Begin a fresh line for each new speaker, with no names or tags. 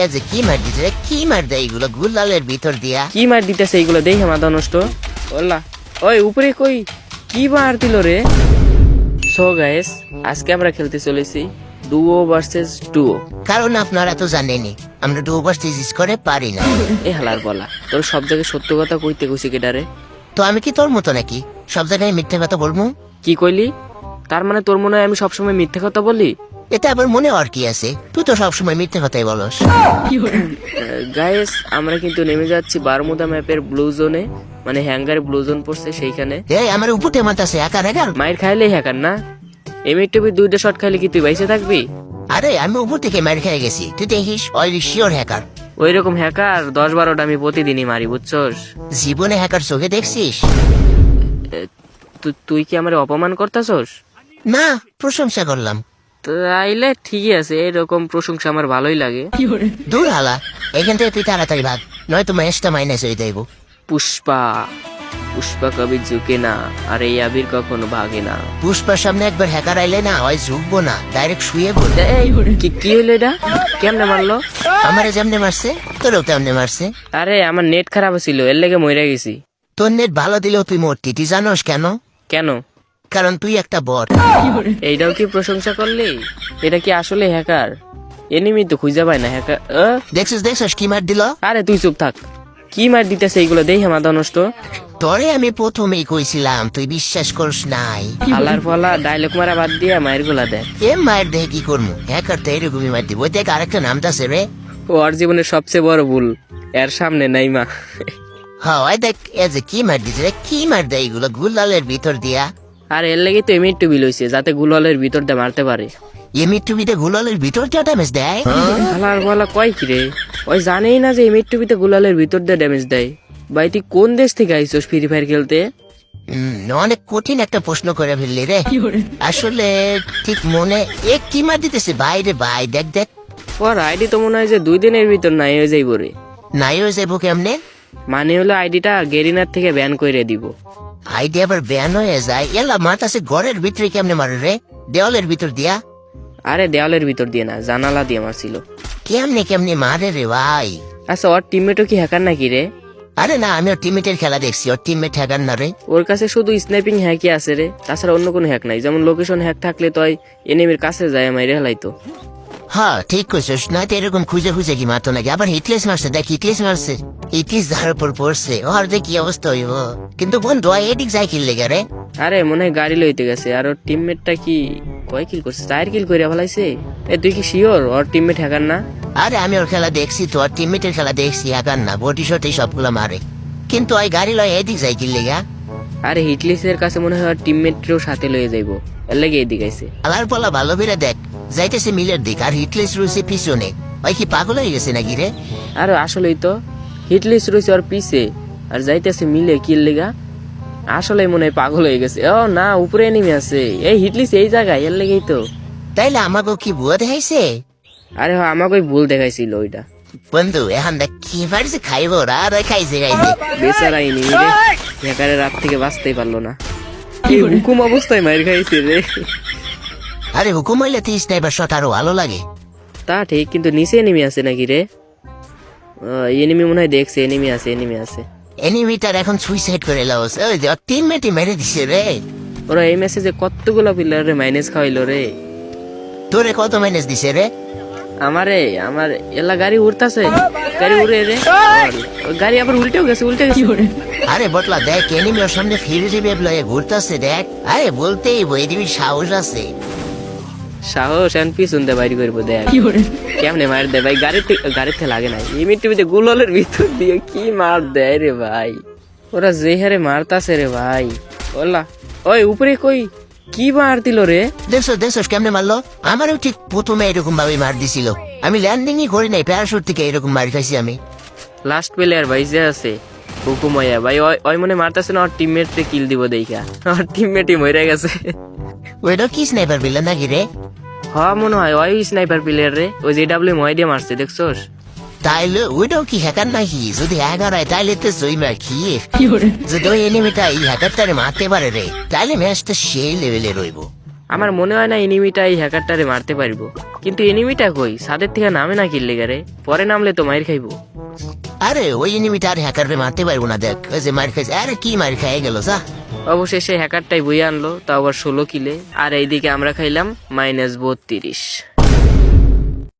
এ যে কি মার দিছে রে? কি মার দেয় এগুলো গুলালের ভিতর দিয়া?
কি মার দিতেছে এইগুলো দেখে মাথা নষ্ট। ওলা ওই উপরে কই কি মার দিল রে? সো গাইস, আজকে আমরা খেলতে চলেছি ডুও ভার্সেস ডুও।
কারণ আপনারা তো জানেনই আমরা ডুও ভার্সেস করে পারি না।
এ হালার বলা, তোর সব জায়গায় সত্য কথা কইতে কইছি কেডারে?
তো আমি কি তোর মতো নাকি সব জায়গায় মিথ্যে কথা বলবো?
কি কইলি? তার মানে তোর মনে হয় আমি সবসময় মিথ্যে কথা বলি?
এটা আবার মনে আর কি আছে? তুই তো সবসময় মিথ্যে কথাই বলস।
গাইস, আমরা কিন্তু নেমে যাচ্ছি বারমুদা ম্যাপের ব্লু জোনে, মানে হ্যাঙ্গারে ব্লু জোন পড়ছে সেইখানে।
এই আমার উপরে মাথাছে একা একা।
মায়ের খাইলেই হ্যাকার না? এমএ দুইটা শট খাইলে কি তুই বাইসে থাকবি?
আরে আমি উপর থেকে মার খেয়ে গেছি, তুই দেখিস ওই শিওর হ্যাকার।
ওই রকম হ্যাকার 10-12টা আমি প্রতিদিনই মারি, বুঝছস?
জীবনে হ্যাকার চোখে দেখছিস?
তুই কি আমার অপমান করতাছস?
না, প্রশংসা করলাম।
তাইলে ঠিকই আছে, এরকম প্রশংসা আমার ভালোই লাগে।
দূর হালা, এখান থেকে তুই তাড়াতাড়ি ভাগ, নয়তো ম্যাচটা মাইনাস হয়ে যাইব।
পুষ্পা পুষ্পা কবি ঝুঁকে না, আর এই আবির কখনো ভাগে না।
পুষ্পার সামনে একবার হ্যাকার আইলে না হয় ঝুঁকবো না, ডাইরেক্ট শুয়ে পড়।
এই, কি হইলো এটা? কেমনে মারলো?
আমারে যেমনে মারছে তোরও তেমনে মারছে।
আরে আমার নেট খারাপ ছিল, এর লেগে মরে গেছি।
তোর নেট ভালো দিলেও তুই মরতি, তুই জানোস কেন?
কেন?
কারণ তুই একটা বট।
এইটাও কি প্রশংসা করলি? এটা কি আসলে হ্যাকার? এনিমি তো খুঁজে পায় না হ্যাকার।
দেখছিস কি মার দিল?
আরে তুই চুপ থাক, কি মার দিতেছে এইগুলো দেখে মাথা নষ্ট।
তোরে আমি প্রথমেই কইছিলাম, তুই বিশ্বাস করিস নাই।
আলার ফলা ডায়লগ মারা বাদ দিয়ে মায়ের গুলা দেয়।
এ মায়ের দেখে কি করবো, হ্যাকার তো এরকমই মার দিব। দেখ আরেকটা নামটা আছে রে।
ওর জীবনের সবচেয়ে বড় ভুল এর সামনে নাই মা।
হয় দেখ এ যে কি মার দিছে রে? কি মার দেয় এগুলো গুলালের ভিতর দিয়া?
আর এর লেগে তো এমনি টুবি লইছে, যাতে গুলালের ভিতর দিয়ে মারতে পারে।
এমনি টুবিতে গুলালের ভিতর দিয়া ড্যামেজ দেয়?
আলার বলা কয় কি রে? ওই জানেই না যে এমনি টুবিতে গুলালের ভিতর দিয়ে ড্যামেজ দেয়। ভাই তুই কোন দেশ থেকে আইছস ফ্রি ফায়ার খেলতে?
অনেক কঠিন একটা প্রশ্ন করে ফেললি রে। আসলে ঠিক মনে এ কি মার দিতেছে ভাই রে ভাই, দেখ দেখ।
ওর আইডি তো মনে হয় যে 2 দিনের ভিতর নাই হয়ে যাইব রে।
নাই হয়ে যাবো কেমনে?
মানে হলো আইডিটা গেরিনার থেকে ব্যান করে দিব।
আইডি আবার ব্যান হয়ে যায়? এলা মারতাছে ঘরের ভিতরে কেমনে মারে রে? দেওয়ালের ভিতর দিয়া?
আরে দেওয়ালের ভিতর দিয়ে না, জানালা দিয়ে মারছিল।
কেমনে কেমনে মারে রে ভাই?
আচ্ছা, ওর টিমমেটও কি হ্যাকার নাকি রে?
আরে না, আমি ওর টিমমেটের খেলা দেখছি, ওর টিমমেট হ্যাকার না রে।
ওর কাছে শুধু স্নাইপিং হ্যাকই আছে রে, তাছাড়া অন্য কোনো হ্যাক নাই। যেমন লোকেশন হ্যাক থাকলে তো এনিমির কাছে যায় মাইরে হেলাইতো।
হ্যাঁ ঠিক কইছিস, না তো এরকম খুঁজে খুঁজে কি মারতো নাকি? আবার হিটলেস মারছে, দেখ হিটলেস মারছে, হিটলেস যার উপর পড়ছে ওর যে কি অবস্থা হইব। কিন্তু বন্ধু এদিক যাই কিল লেগে রে?
আরে মনে হয় গাড়ি লইতে গেছে। আর ওর টিমমেটটা কি কয় কিল করছে? 4 কিল করে ফেলাইছে। তুই কি শিওর ওর টিমমেট হ্যাকার না?
আরে আমি ওর খেলা দেখছি তো, ওর টিমমেটের খেলা দেখছি, হ্যাকার না, বটি শট এই সবগুলো মারে। কিন্তু ওই গাড়ি লয় এদিক যাই কিল লেগা?
আরে হিটলিসের কাছে মনে হয় ওর টিমমেটও সাথে লয়ে যাইবো, এর লাগে এদিকে আইছে।
আলার পালা ভালো করে দেখ, যাইতেছে মিলের দিক, আর হিটলেস রয়েছে পিছনে। ওই কি পাগল হয়ে গেছে নাকি রে?
আরে আসলেই তো হিটলিস রয়েছে ওর পিছে, আর যাইতেছে মিলে কিল লেগা। আসলে মনে হয় পাগল হয়ে গেছে। ও না, উপরে এনিমি আছে। এই হিটলিস এই জায়গায়, এর লেগেই তো।
তাইলে আমাকে কি বুয়া দেখাইছে?
আরে আমাকে ভুল দেখাইছিল ওইটা।
বন্ধু এখন দেখ কি পারছে খাইবো, আর খাইছে খাইছে।
বেচারা এনিমি রে, হ্যাকারের রাত থেকে বাঁচতেই পারলো না। কি হুকুম অবস্থায় মাইর খাইছে রে।
আরে হুকুম হইলে তুই স্নাইপার শট আরো ভালো লাগে।
তা ঠিক, কিন্তু নিচে এনিমি আছে নাকি রে? এনিমি মনে হয় দেখছে এনিমি আছে, এনিমি আছে।
এনিমিটার এখন সুইসাইড করে লাওস, ওই যে টিমমেটই মেরে দিছে রে।
ওরা এই মেসেজে কতগুলো প্লেয়ার রে মাইনাস খাওয়াইলো রে।
তোরে কত মাইনাস দিছে রে?
আমার এলা গাড়ি উড়তাছে, গাড়ি উড়ে রে। ওই গাড়ি আবার উল্টেও গেছে, উল্টে গেছে।
আরে বটলা দেখ, এনিমি ওর সামনে ফিরে যাবে লয়ে ঘুরতাছে দেখ। আরে বলতেই এনিমির সাহস আছে।
সাহস এন পিছন দিয়ে বাইরে করবো দেখ কেমনে মার দেয় ভাই। গাড়িতে লাগে নাই, টিভিতে গুললের ভিতর দিয়ে কি মার দেয় রে ভাই। ওরা যে হারে মারতাছে রে ভাই। ওলা ওই উপরে কই কি মার দিল রে?
দেখছস কেমনে মারলো? আমারও ঠিক প্রথমে এরকম ভাবে মার দিছিল। আমি ল্যান্ডিংই করি নাই, প্যারাশুট থেকে এরকম মার খাইছি আমি।
লাস্ট প্লেয়ার ভাই যে আছে হুকুময়া ভাই, ওই মনে মারতাছে না, ওর টিমমেট কিল দিব দেখা। ওর টিমমেটই মরে গেছে।
ওইটা কি স্নাইপার বিল নাকি রে?
হ্যাঁ মনে হয় ওই স্নাইপার প্লেয়ার রে, ওই যে ডাব্লিউ ময় দিয়ে মারছে দেখছস?
তাইলে ওইটাও কি হ্যাকার নাকি? যদি হ্যাকার হয় তাইলে তো জয় মার খেয়ে, যদি ওই এনিমিটা এই হ্যাকারটারে মারতে পারে রে, তাইলে ম্যাচটা সেই লেভেলে রইব।
আমার মনে হয় না এনিমিটা এই হ্যাকারটারে মারতে পারবো, কিন্তু এনিমিটা কই ছাদের থেকে নামে না কিনলে গারে, পরে নামলে তো মাইর খাইবো।
আরে ওই এনিমিটা আর হ্যাকারে মারতে পারবো না, দেখ ওই যে মার খাইছে, আরে কি মার খাই গেল যা।
অবশেষে হ্যাকারটাই বই আনলো, তা আবার 16 কিলে, আর এইদিকে আমরা খাইলাম -32।